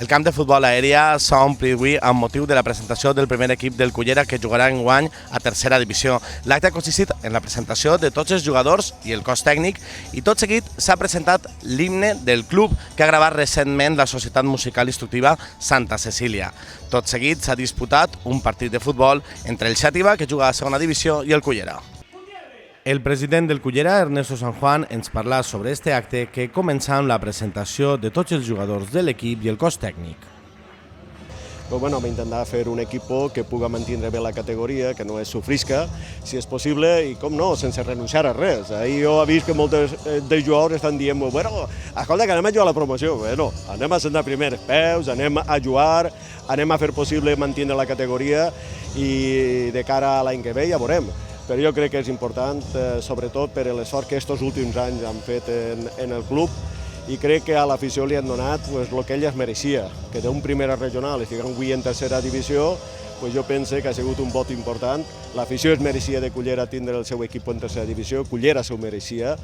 camp de futbol aèria s'ha omplit avui amb motiu de la presentació del primer equip del Cullera que jugarà enguany a tercera divisió. L'acte ha consistit en la presentació de tots els jugadors i el cos tècnic i tot seguit s'ha presentat l'himne del club que ha gravat recentment la Societat Musical Instructiva Santa Cecília. Tot seguit s'ha disputat un partit de futbol entre el Xàtiva, que juga a segona divisió, i el Cullera. El president del Cullera, Ernesto San Juan, ens parla sobre este acte que comença amb la presentació de tots els jugadors de l'equip i el cos tècnic. Vam intentar fer un equip que pugui mantenir bé la categoria, que no es sofrisca, si és possible, i com no, sense renunciar a res. Ahir jo he vist que molts dels jugadors estan dient escolta, que anem a jugar a la promoció. Bueno, anem a sentar primers peus, anem a jugar, anem a fer possible mantenir la categoria i de cara a l'any que ve ja veurem. Però jo crec que és important, sobretot per l'esforç que aquests últims anys han fet en el club, i crec que a l'afició li han donat el que ell es mereixia, que d'un primera regional estiguem avui en tercera divisió, jo penso que ha sigut un vot important. L'afició es mereixia de Cullera tindre el seu equip en tercera divisió, Cullera s'ho mereixia.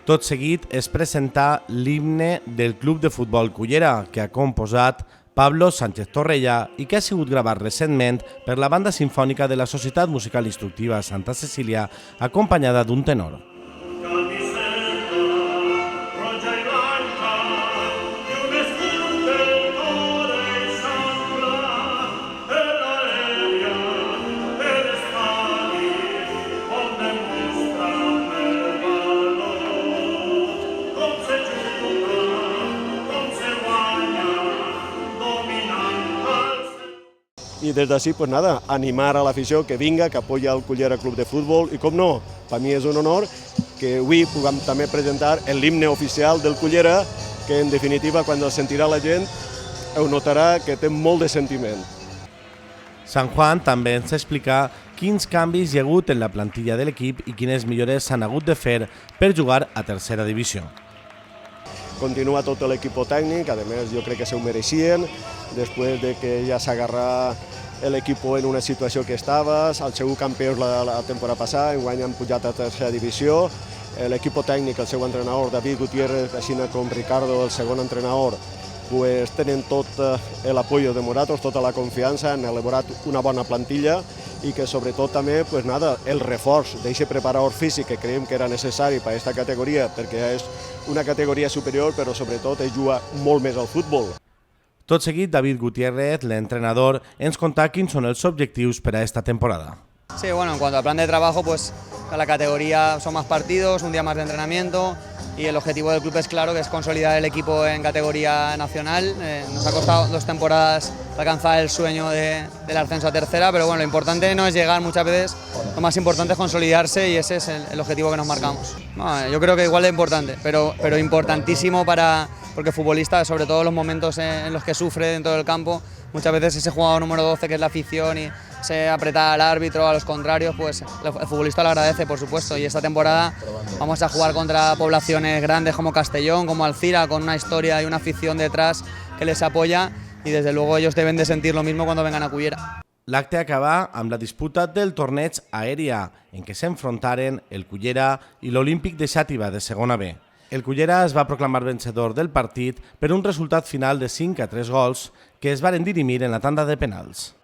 Tot seguit es presenta l'himne del Club de Futbol Cullera, que ha composat Pablo Sánchez Torrella i que ha sigut gravat recentment per la banda simfònica de la Societat Musical Instructiva Santa Cecília, acompanyada d'un tenor. I des d'ací, animar a l'afició que vinga, que apoya el Cullera Club de Futbol i, com no, per mi és un honor que avui puguem també presentar l'himne oficial del Cullera, que en definitiva, quan el sentirà la gent, ho notarà que té molt de sentiment. San Juan també ens explica quins canvis hi ha hagut en la plantilla de l'equip i quines millores s'han hagut de fer per jugar a tercera divisió. Continua tot l'equip tècnic, a més jo crec que s'ho mereixien, després de que ja s'agarrà l'equip en una situació que estava, el seu campió la temporada passada, enguany han pujat a tercera divisió, l'equip tècnic, el seu entrenador David Gutiérrez, així com Ricardo, el segon entrenador, tenen tot l'apoyo de Moratos, tota la confiança, han elaborat una bona plantilla i que sobretot també el reforç d'aquest preparador físic que creiem que era necessari per a aquesta categoria, perquè és una categoria superior, però sobretot es juga molt més al futbol. Tot seguit, David Gutiérrez, l'entrenador, ens contà quins són els objectius per a esta temporada. Sí, en cuanto al plan de trabajo, la categoría son más partidos, un día más de entrenamiento y el objetivo del club es claro, que es consolidar el equipo en categoría nacional. Nos ha costado 2 temporadas alcanzar el sueño del ascenso a tercera, pero lo importante no es llegar muchas veces, lo más importante es consolidarse y ese es el objetivo que nos marcamos. Yo creo que igual de importante, pero importantísimo porque futbolista, sobre todo en los momentos en los que sufre dentro del campo, muchas veces ese jugador número 12 que es la afición y se apretar al árbitro, a los contrarios, el futbolista lo agradece, por supuesto. Y esta temporada vamos a jugar contra poblaciones grandes como Castellón, como Alcira, con una historia y una afición detrás que les apoya y desde luego ellos deben de sentir lo mismo cuando vengan a Cullera. L'acte acaba amb la disputa del torneig aèria, en què s'enfrontaren el Cullera i l'Olímpic de Xàtiva de segona B. El Cullera es va proclamar vencedor del partit per un resultat final de 5-3 gols que es varen dirimir en la tanda de penals.